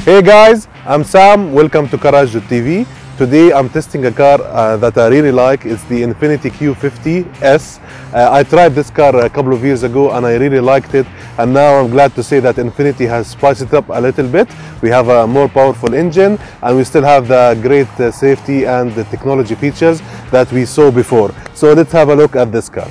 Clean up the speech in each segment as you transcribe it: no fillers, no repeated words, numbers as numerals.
Hey guys, I'm Sam. Welcome to Garage.tv. Today I'm testing a car that I really like. It's the Infiniti Q50S. I tried this car a couple of years ago and I really liked it. And now I'm glad to say that Infiniti has spiced it up a little bit. We have a more powerful engine and we still have the great safety and the technology features that we saw before. So let's have a look at this car.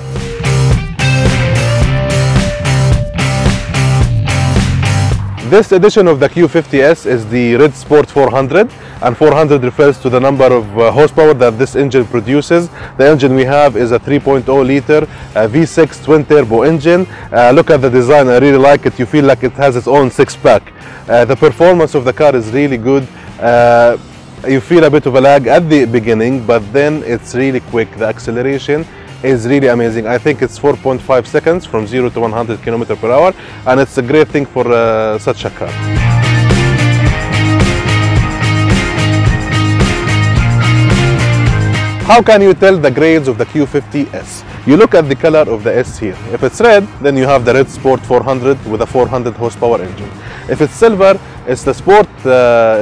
This edition of the Q50S is the Red Sport 400, and 400 refers to the number of horsepower that this engine produces. The engine we have is a 3.0 liter V6 twin turbo engine. Look at the design, I really like it. You feel like it has its own six-pack. The performance of the car is really good. You feel a bit of a lag at the beginning, but then it's really quick. The acceleration is really amazing. I think it's 4.5 seconds from 0 to 100 km/h, and it's a great thing for such a car. How can you tell the grades of the Q50S? You look at the color of the S here. If it's red, then you have the Red Sport 400 with a 400 horsepower engine. If it's silver, it's the Sport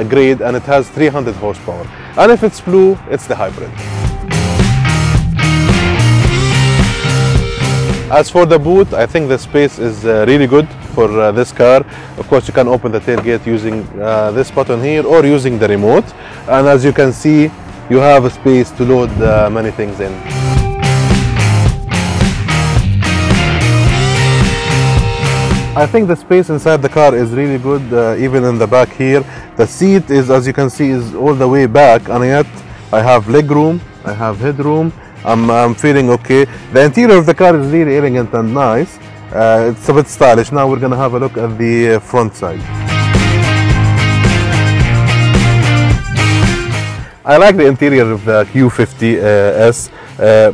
grade and it has 300 horsepower. And if it's blue, it's the hybrid. As for the boot, I think the space is really good for this car. Of course, you can open the tailgate using this button here or using the remote. And as you can see, you have a space to load many things in. I think the space inside the car is really good, even in the back here. The seat is, as you can see, is all the way back, and yet I have leg room, I have headroom. I'm feeling okay. The interior of the car is really elegant and nice. It's a bit stylish. Now we're gonna have a look at the front side. I like the interior of the Q50S.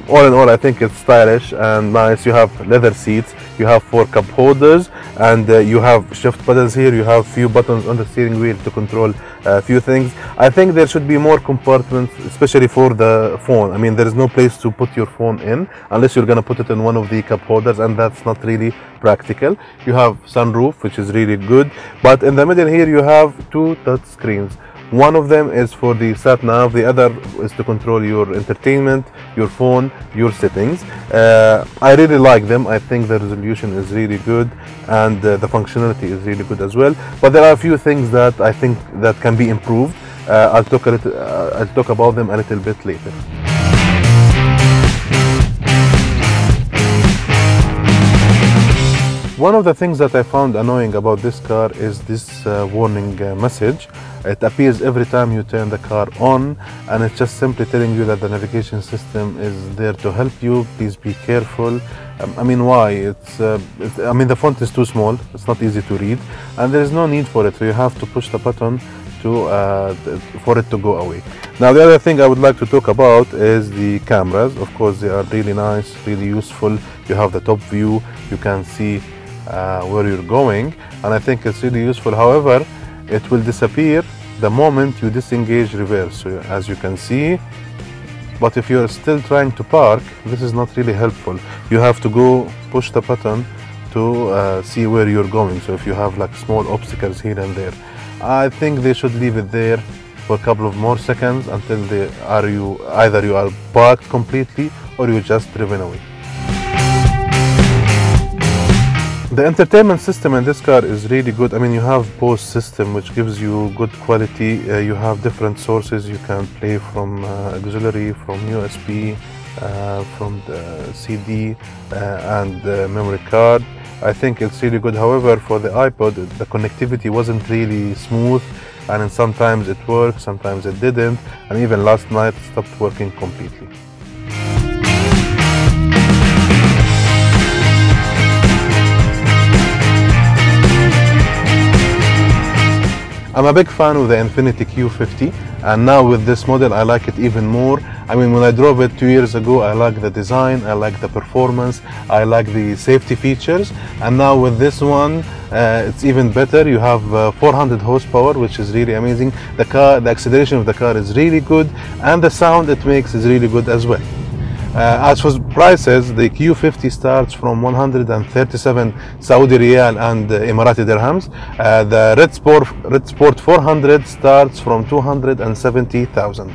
All in all, I think it's stylish and nice. You have leather seats, you have 4 cup holders, and you have shift buttons here. You have few buttons on the steering wheel to control a few things. I think there should be more compartments, especially for the phone. I mean, there is no place to put your phone in unless you're gonna put it in one of the cup holders, and that's not really practical. You have sunroof, which is really good, but in the middle here you have 2 touch screens. One of them is for the sat nav, the other is to control your entertainment, your phone, your settings. I really like them. I think the resolution is really good and the functionality is really good as well. But there are a few things that I think that can be improved. I'll talk about them a little bit later. One of the things that I found annoying about this car is this warning message. It appears every time you turn the car on, and it's just simply telling you that the navigation system is there to help you. Please be careful. I mean, why? I mean, the font is too small. It's not easy to read, and there is no need for it. So you have to push the button for it to go away. Now, the other thing I would like to talk about is the cameras. Of course, they are really nice, really useful. You have the top view. You can see where you're going, and I think it's really useful. However, it will disappear the moment you disengage reverse, so as you can see. But if you're still trying to park, this is not really helpful. You have to go push the button to see where you're going. So if you have like small obstacles here and there, I think they should leave it there for a couple of more seconds until either you are parked completely or you just driven away. The entertainment system in this car is really good. I mean, you have Bose system, which gives you good quality. You have different sources. You can play from auxiliary, from USB, from the CD and memory card. I think it's really good. However, for the iPod, the connectivity wasn't really smooth, and sometimes it worked, sometimes it didn't, and even last night it stopped working completely. I'm a big fan of the Infiniti Q50, and now with this model I like it even more. I mean, when I drove it 2 years ago, I like the design, I like the performance, I like the safety features, and now with this one it's even better. You have 400 horsepower, which is really amazing. The acceleration of the car is really good, and the sound it makes is really good as well. As for prices, the Q50 starts from 137 Saudi Riyal and Emirati dirhams. The Red Sport 400 starts from 270,000.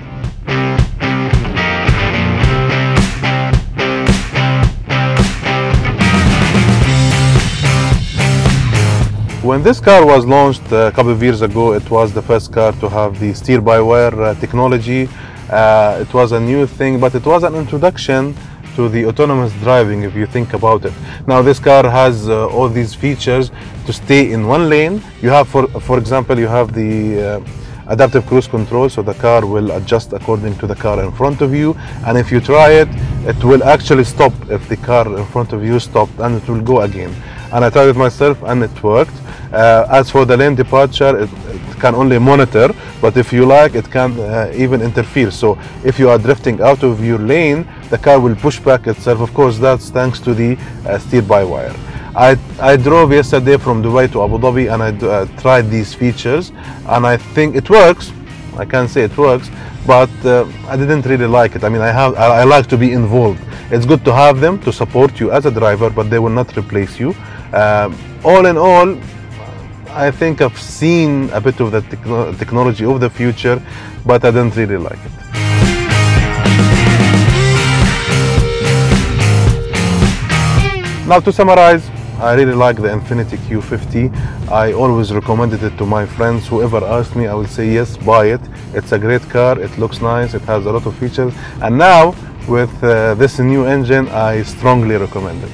When this car was launched a couple of years ago, it was the first car to have the steer-by-wire technology. It was a new thing, but it was an introduction to the autonomous driving, if you think about it. Now this car has all these features to stay in one lane. You have, for example, you have the adaptive cruise control, so the car will adjust according to the car in front of you, and if you try it, it will actually stop if the car in front of you stopped, and it will go again. And I tried it myself and it worked. As for the lane departure, it can only monitor, but if you like, it can even interfere. So if you are drifting out of your lane, the car will push back itself. Of course, that's thanks to the steer-by-wire. I drove yesterday from Dubai to Abu Dhabi, and I tried these features, and I think it works. I can't say it works, but I didn't really like it. I mean, I like to be involved. It's good to have them to support you as a driver, but they will not replace you. All in all, I think I've seen a bit of the technology of the future, but I didn't really like it. Now to summarize, I really like the Infiniti Q50. I always recommended it to my friends. Whoever asked me, I would say yes, buy it. It's a great car, it looks nice, it has a lot of features. And now with this new engine, I strongly recommend it.